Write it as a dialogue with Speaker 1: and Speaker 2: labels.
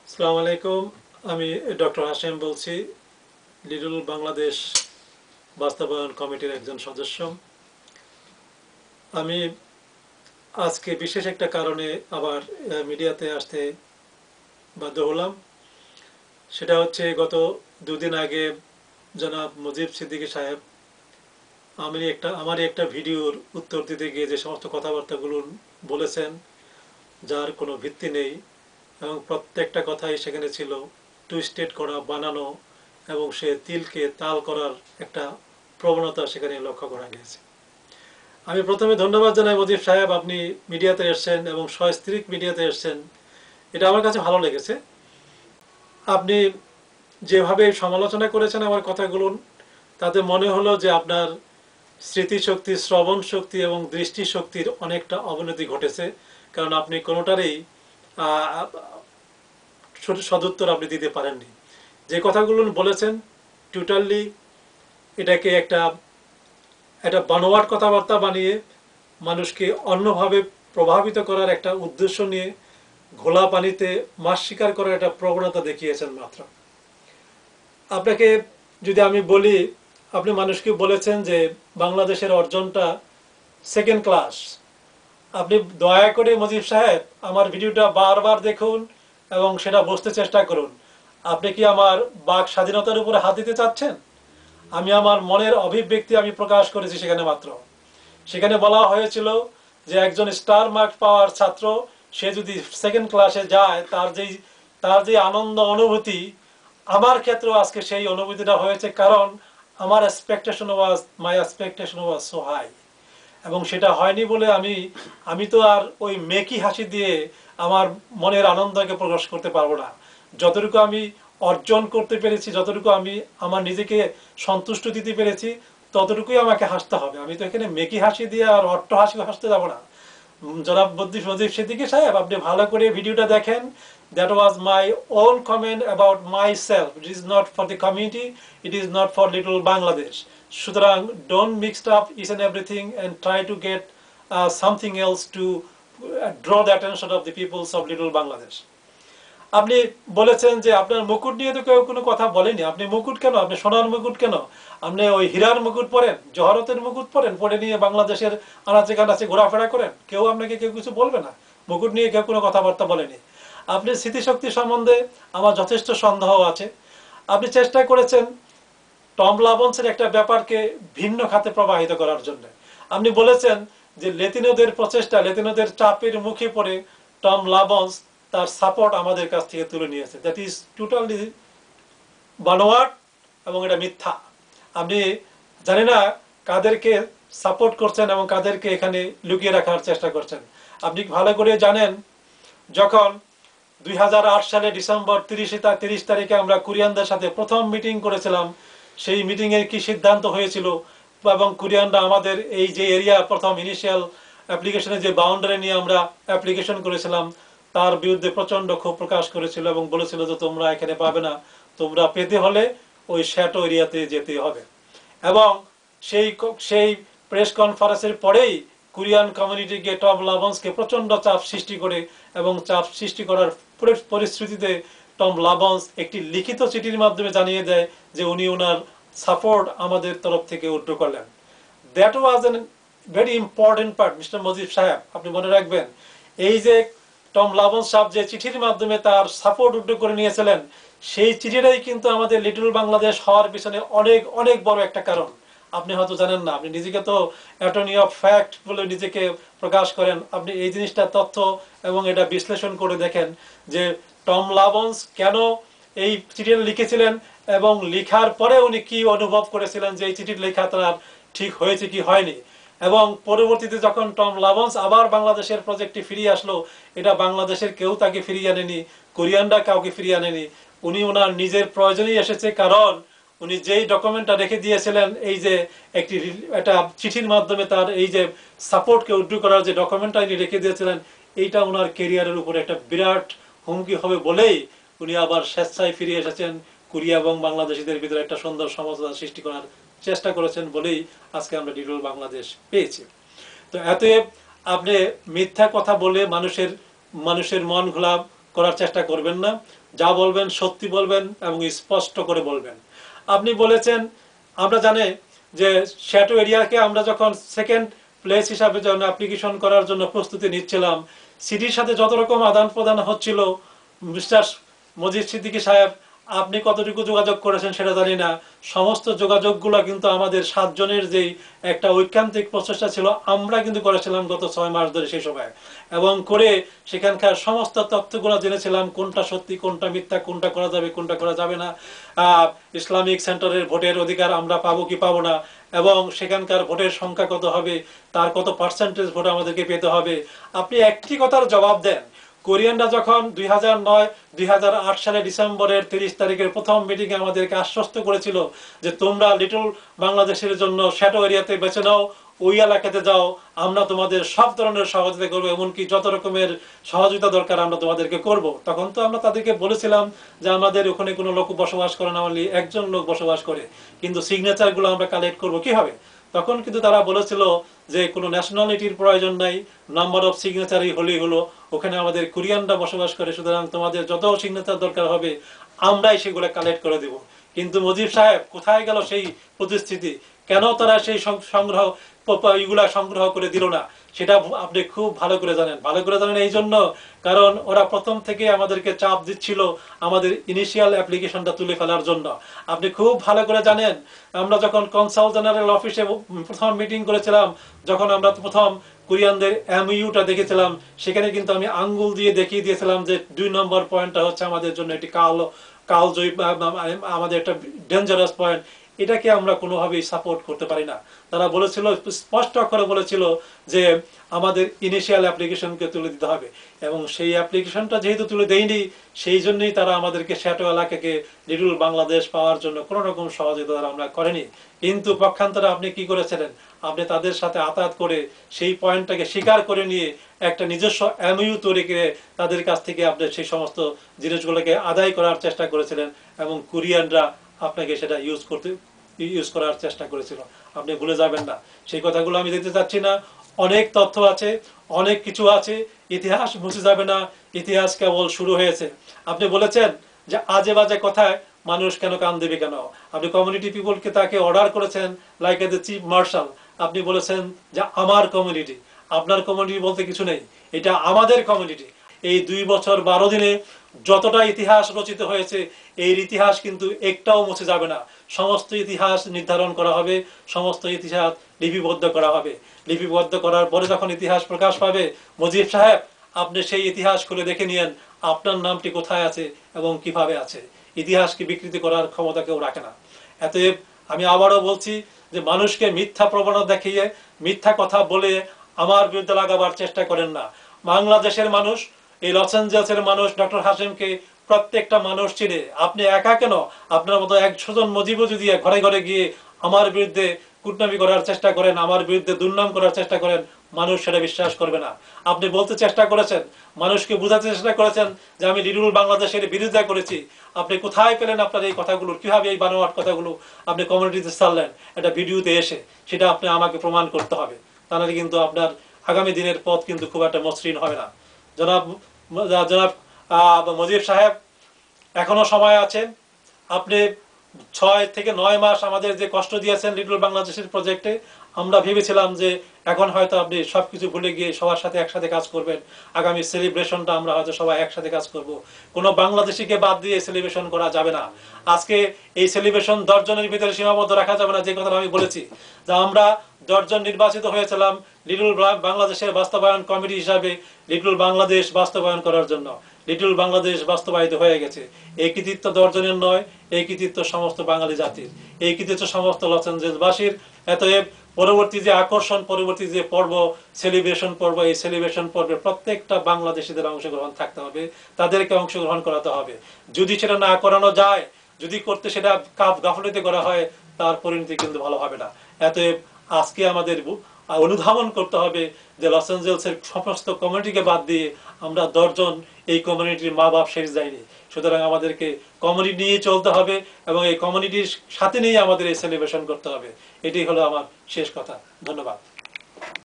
Speaker 1: আসসালামু আলাইকুম। আমি ডক্টর হাশেম বলছি, লিটল বাংলাদেশ বাস্তবায়ন কমিটির একজন সদস্য। আমি আজকে বিশেষ একটা কারণে আবার মিডিয়াতে আসতে বাধ্য হলাম। সেটা হচ্ছে গত দুদিন আগে জনাব মুজিব সিদ্দিকী সাহেব আমারই একটা ভিডিওর উত্তর দিতে গিয়ে যে সমস্ত কথাবার্তাগুলো বলেছেন, যার কোনো ভিত্তি নেই এবং প্রত্যেকটা কথাই সেখানে ছিল টুইস্টেড করা, বানানো, এবং সে তিলকে তাল করার একটা প্রবণতা সেখানে লক্ষ্য করা গেছে। আমি প্রথমে ধন্যবাদ জানাই মুজিব সাহেব, আপনি মিডিয়াতে এসছেন এবং সস্ত্রীক মিডিয়াতে এসছেন, এটা আমার কাছে ভালো লেগেছে। আপনি যেভাবে সমালোচনা করেছেন আমার কথাগুলো, তাতে মনে হলো যে আপনার স্মৃতিশক্তি, শ্রবণ শক্তি এবং দৃষ্টিশক্তির অনেকটা অবনতি ঘটেছে, কারণ আপনি কোনোটারই সদুত্তর আপনি দিতে পারেননি। যে কথাগুলো বলেছেন টোটালি এটাকে একটা বানোয়াট কথাবার্তা বানিয়ে মানুষকে অন্যভাবে প্রভাবিত করার একটা উদ্দেশ্য নিয়ে ঘোলা পানিতে মাছ শিকার করার একটা প্রবণতা দেখিয়েছেন মাত্র। আপনাকে যদি আমি বলি, আপনি মানুষকে বলেছেন যে বাংলাদেশের অর্জনটা সেকেন্ড ক্লাস। আপনি দয়া করে মুজিব সাহেব আমার ভিডিওটা বারবার দেখুন এবং সেটা বুঝতে চেষ্টা করুন। আপনি কি আমার বাক স্বাধীনতার উপরে হাত দিতে চাচ্ছেন? আমি আমার মনের অভিব্যক্তি আমি প্রকাশ করেছি সেখানে মাত্র। সেখানে বলা হয়েছিল যে একজন স্টার মার্ক পাওয়ার ছাত্র সে যদি সেকেন্ড ক্লাসে যায় তার যে আনন্দ অনুভূতি, আমার ক্ষেত্রেও আজকে সেই অনুভূতিটা হয়েছে, কারণ আমার my expectation was so high. এবং সেটা হয়নি বলে আমি তো আর ওই মেকি হাসি দিয়ে আমার মনের আনন্দকে প্রকাশ করতে পারবো না। যতটুকু আমি অর্জন করতে পেরেছি, যতটুকু আমি আমার নিজেকে সন্তুষ্ট দিতে পেরেছি, ততটুকুই আমাকে হাসতে হবে। আমি তো এখানে মেকি হাসি দিয়ে আর অট্ট হাসি হাসতে যাবো না। জনাব মুজিব সিদ্দিকী সাহেব, আপনি ভালো করে ভিডিওটা দেখেন। That was my own comment about myself. It is not for the community, it is not for little Bangladesh. সুতরাং don't mixed up each and everything and try to get something else to draw the attention of the peoples of little Bangladesh. আপনি বলেছেন যে আপনার মুকুট নিয়ে তো কেউ কোনো কথা বলেনি। আপনি মুকুট কেন? আপনি সোনার মুকুট কেন? আপনি ওই হীরার মুকুট পরেন, জহরতের মুকুট পরেন, পরে নিয়ে বাংলাদেশের আনাচে কানাচে ঘোরাফেরা করেন, কেউ কিছু বলবে না। মুকুট নিয়ে কেউ কোনো কথাবার্তা বলেনি। আপনি স্মৃতিশক্তি সম্বন্ধে আমার যথেষ্ট সন্দেহ আছে। আপনি চেষ্টা করেছেন টম লাবন্সের একটা ব্যাপারকে ভিন্ন খাতে প্রবাহিত করার জন্য। আপনি বলেছেন যে লেতিনোদের প্রচেষ্টা, লেতিনোদের চাপের মুখে পড়ে টম লাবন্স তার সাপোর্ট আমাদের কাছ থেকে তুলে নিয়েছে। দ্যাট ইজ টোটালি বানোয়াট এবং এটা মিথ্যা। আপনি জানি না কাদেরকে সাপোর্ট করছেন এবং কাদেরকে এখানে লুকিয়ে রাখার চেষ্টা করছেন। আপনি ভালো করে জানেন, যখন 2008 সালে ডিসেম্বর 30 তারিখে আমরা কোরিয়ানদের সাথে প্রথম মিটিং করেছিলাম, সেই মিটিংয়ের কি সিদ্ধান্ত হয়েছিল এবং কোরিয়ানরা আমাদের এই যে এরিয়া প্রথম ইনিশিয়াল অ্যাপ্লিকেশনে যে বাউন্ডারি নিয়ে আমরা অ্যাপ্লিকেশন করেছিলাম তার বিরুদ্ধে প্রচণ্ড ক্ষোভ প্রকাশ করেছিল এবং বলেছিল যে তোমরা এখানে পাবে না, তোমরা পেতে হলে ওই শ্যাটো এরিয়াতে যেতে হবে। এবং সেই সেই প্রেস কনফারেন্সের পরেই কোরিয়ান কমিউনিটিকে টম লাবন্সকে প্রচণ্ড চাপ সৃষ্টি করে এবং চাপ সৃষ্টি করার পরিস্থিতিতে টম লাবন্স একটি লিখিত চিঠির মাধ্যমে জানিয়ে দেয় যে উনি ওনার সাপোর্ট আমাদের তরফ থেকে উইথড্র করলেন। That was an very important part mister Mujib সাহেব। আপনি মনে রাখবেন, এই যে টম লাবন্স সাহেব যে চিঠির মাধ্যমে তার সাপোর্ট উইথড্র করে নিয়েছিলেন, সেই চিঠিটাই কিন্তু আমাদের লিটল বাংলাদেশ হওয়ার পিছনে অনেক অনেক বড় একটা কারণ। আপনি হয়তো জানেন না, আপনি নিজেকে তো অ্যাটর্নি অফ ফ্যাক্ট বলে নিজেকে প্রকাশ করেন। আপনি এই জিনিসটা তথ্য এবং এটা বিশ্লেষণ করে দেখেন যে টম লাবন্স কেন এই চিঠিটা লিখেছিলেন এবং লিখার পরে উনি কি অনুভব করেছিলেন যে এই চিঠির লেখা তার ঠিক হয়েছে কি হয়নি। এবং পরবর্তীতে যখন টম লাবন্স আবার বাংলাদেশের প্রজেক্টে ফিরিয়ে আসলো, এটা বাংলাদেশের কেউ তাকে ফিরিয়ে আনেনি, কোরিয়ানরা কাউকে ফিরিয়ে আনেনি। উনি ওনার নিজের প্রয়োজনেই এসেছে, কারণ উনি যেই ডকুমেন্টটা রেখে দিয়েছিলেন, এই যে একটা চিঠির মাধ্যমে তার এই যে সাপোর্টকে উইথড্র করার যে ডকুমেন্টটা উনি রেখে দিয়েছিলেন, এইটা ওনার কেরিয়ারের উপরে একটা বিরাট হুমকি হবে বলেই উনি আবার স্বেচ্ছায় ফিরে এসেছেন। কোরিয়া এবং বাংলাদেশিদের ভিতরে একটা সুন্দর সমঝোতা সৃষ্টি করার চেষ্টা করেছেন বলেই আজকে আমরা লিটল বাংলাদেশ পেয়েছি। তো এত আপনি মিথ্যা কথা বলে মানুষের মন ঘোলা করার চেষ্টা করবেন না। যা বলবেন সত্যি বলবেন এবং স্পষ্ট করে বলবেন। আপনি বলেছেন, আমরা জানি যে শ্যাটো এরিয়াকে আমরা যখন সেকেন্ড প্লেস হিসাবে যখন অ্যাপ্লিকেশন করার জন্য প্রস্তুতি নিচ্ছিলাম, সিটির সাথে যত রকম আদান প্রদান হচ্ছিল, মিস্টার মজিদ সিদ্দিকী সাহেব আপনি কতটুকু যোগাযোগ করেছেন সেটা জানি না, সমস্ত যোগাযোগগুলো কিন্তু আমাদের 7 জনের যেই একটা ঐকান্তিক প্রচেষ্টা ছিল, আমরা কিন্তু করেছিলাম গত 6 মাস ধরে সেই সময়, এবং করে সেখানকার সমস্ত তথ্যগুলো জেনেছিলাম, কোনটা সত্যি কোনটা মিথ্যা, কোনটা করা যাবে কোনটা করা যাবে না, ইসলামিক সেন্টারের ভোটের অধিকার আমরা পাবো কি পাবো না, এবং সেখানকার ভোটের সংখ্যা কত হবে, তার কত পার্সেন্টেজ ভোট আমাদেরকে পেতে হবে। আপনি একটি কথার জবাব দেন, কোরিয়ানরা যখন 2009-2008 সালে ডিসেম্বরের 30 তারিখের প্রথম মিটিংয়ে আমাদেরকে আশ্বস্ত করেছিল যে তোমরা লিটল বাংলাদেশের জন্য শ্যাটো এরিয়াতে বেছে নাও, ওই এলাকাতে যাও, আমরা তোমাদের সব ধরনের সহযোগিতা করবো, এমনকি যত রকমের সহযোগিতা দরকার আমরা তোমাদেরকে করব। তখন তো আমরা তাদেরকে বলেছিলাম যে আমাদের ওখানে কোনো লোক বসবাস করে না, অনলি একজন লোক বসবাস করে, কিন্তু সিগনেচারগুলো আমরা কালেক্ট করবো কিভাবে। তখন কিন্তু তারা বলেছিল যে কোনো ন্যাশনালিটির প্রয়োজন নাই, নাম্বার অফ সিগনেচারই হলেই হলো, ওখানে আমাদের কোরিয়ানরা বসবাস করে, সুতরাং তোমাদের যত সিগনেচার দরকার হবে আমরাই সেগুলো কালেক্ট করে দেব। কিন্তু মুজিব সাহেব কোথায় গেল সেই প্রতিশ্রুতি? কেন তারা সেই সংগ্রহ করে দিল না, সেটা আপনি খুব ভালো করে জানেন। ভালো করে জানেন এই জন্য কারণ ওরা প্রথম থেকে আমাদেরকে চাপ দিচ্ছিল আমাদের ইনিশিয়াল অ্যাপ্লিকেশনটা তুলে ফেলার জন্য। আপনি খুব ভালো করে জানেন, আমরা যখন কনসাল জেনারেল অফিসে প্রথম মিটিং করেছিলাম, যখন আমরা প্রথম কোরিয়ানদের এমইউটা দেখেছিলাম, সেখানে কিন্তু আমি আঙ্গুল দিয়ে দেখিয়ে দিয়েছিলাম যে 2 নম্বর পয়েন্টটা হচ্ছে আমাদের জন্য একটি কালজয়ী, আমাদের একটা ডেঞ্জারাস পয়েন্ট, এটাকে আমরা কোনোভাবেই সাপোর্ট করতে পারি না। তারা বলেছিল, স্পষ্ট করে বলেছিল যে আমাদের ইনিশিয়াল অ্যাপ্লিকেশনকে তুলে দিতে হবে, এবং সেই অ্যাপ্লিকেশনটা যেহেতু তুলে দেয়নি, সেই জন্যই তারা আমাদেরকে শ্যাটো এলাকাকে লিটল বাংলাদেশ পাওয়ার জন্য কোনো রকম সহযোগিতা আমরা করেনি। কিন্তু পক্ষান্তরে আপনি কি করেছিলেন, আপনি তাদের সাথে আতাত করে সেই পয়েন্টটাকে স্বীকার করে নিয়ে একটা নিজস্ব এমইউ তৈরি করে তাদের কাছ থেকে আপনি সেই সমস্ত জিনিসগুলোকে আদায় করার চেষ্টা করেছিলেন, এবং কোরিয়ানরা আপনাকে সেটা ইউজ করার চেষ্টা করেছিল। আপনি ভুলে যাবেন না, সেই কথাগুলো আমি দিতে চাচ্ছি না। অনেক তথ্য আছে, অনেক কিছু আছে, ইতিহাস মুছে যাবে না, ইতিহাস কেবল শুরু হয়েছে। আপনি বলেছেন যে আজে বাজে কথায় মানুষ কেন কান দেবে কেন, আপনি কমিউনিটি পিপলকে তাকে অর্ডার করেছেন like a the chief marshal. আপনি বলেছেন যে আমার কমিউনিটি, আপনার কমিউনিটি বলতে কিছু নেই, এটা আমাদের কমিউনিটি। এই 2 বছর 12 দিনে যতটা ইতিহাস রচিত হয়েছে, এর ইতিহাস কিন্তু একটাও মুছে যাবে না। সমস্ত ইতিহাস নির্ধারণ করা হবে, সমস্ত ইতিহাস লিপিবদ্ধ করা হবে। লিপিবদ্ধ করার পরে যখন ইতিহাস প্রকাশ পাবে, মুজিব সাহেব আপনি সেই ইতিহাস খুলে দেখে নিয়েন আপনার নামটি কোথায় আছে এবং কিভাবে আছে। ইতিহাসকে বিকৃতি করার ক্ষমতা কেউ রাখে না। অতএব আমি আবারও বলছি যে মানুষকে মিথ্যা প্রবণতা দেখিয়ে, মিথ্যা কথা বলে আমার বিরুদ্ধে লাগাবার চেষ্টা করেন না। বাংলাদেশের মানুষ, এই লস অ্যাঞ্জেলসের মানুষ ডক্টর হাশেমকে প্রত্যেকটা মানুষ চিনে। আপনি একা কেন, আপনার মতো 100 জন মজিবও যদি ঘরে ঘরে গিয়ে আমার বিরুদ্ধে কুটনামি করার চেষ্টা করেন, আমার বিরুদ্ধে দুর্নাম করার চেষ্টা করেন, মানুষ সেটা বিশ্বাস করবে না। আপনি বলতে চেষ্টা করেছেন, মানুষকে বোঝাতে চেষ্টা করেছেন যে আমি লিটল বাংলাদেশের বিরোধিতা করেছি। আপনি কোথায় পেলেন আপনার এই কথাগুলো, কিভাবে এই বানোয়াট কথাগুলো আপনি কমিউনিটিতে ছাড়লেন একটা ভিডিওতে এসে? সেটা আপনি আমাকে প্রমাণ করতে হবে, তাহলে কিন্তু আপনার আগামী দিনের পথ কিন্তু খুব একটা মসৃণ হবে না। জনাব জনাব মুজিব সাহেব, এখনো সময় আছে। আপনি 6 থেকে 9 মাস আমাদের যে কষ্ট দিয়েছেন লিটল বাংলাদেশের প্রজেক্টে, আমরা ভেবেছিলাম যে এখন হয়তো আপনি সবকিছু ভুলে গিয়ে সবার সাথে একসাথে কাজ করবেন। আগামী সেলিব্রেশনটা আমরা হয়তো সবাই একসাথে কাজ করব। কোনো বাংলাদেশিকে বাদ দিয়ে সেলিব্রেশন করা যাবে না। আজকে এই সেলিব্রেশন 10 জনের ভিতরে সীমাবদ্ধ রাখা যাবে না। যে কথাটা আমি বলেছি যে আমরা 10 জন নির্বাচিত হয়েছিলাম লিটল বাংলাদেশের বাস্তবায়ন কমিটি হিসাবে লিটল বাংলাদেশ বাস্তবায়ন করার জন্য। লিটল বাংলাদেশ বাস্তবায়িত হয়ে গেছে। এই কৃতিত্ব 10 জনের নয়, এই কৃতিত্ব সমস্ত বাঙালি জাতির, এই কৃতিত্ব সমস্ত লস অ্যাঞ্জেলসবাসীর। অতএব পরবর্তী যে আকর্ষণ, পরবর্তী যে পর্ব, সেলিব্রেশন পর্ব, এই সেলিব্রেশন পর্বে প্রত্যেকটা বাংলাদেশিদের অংশগ্রহণ থাকতে হবে, তাদেরকে অংশগ্রহণ করাতে হবে। যদি সেটা না করানো যায়, যদি করতে সেটা গাফলতিতে করা হয়, তার পরিণতি কিন্তু ভালো হবে না। অতএব আজকে আমাদের অনুধাবন করতে হবে যে লস অ্যাঞ্জেলসের সমস্ত কমিউনিটিকে বাদ দিয়ে আমরা 10 জন এই কমিউনিটির মা বাপ শেষ যায়নি। সুতরাং আমাদেরকে কমিউনিটি নিয়ে চলতে হবে এবং এই কমিউনিটির সাথে নিয়ে আমাদের এই সেলিব্রেশন করতে হবে। এটাই হলো আমার শেষ কথা। ধন্যবাদ।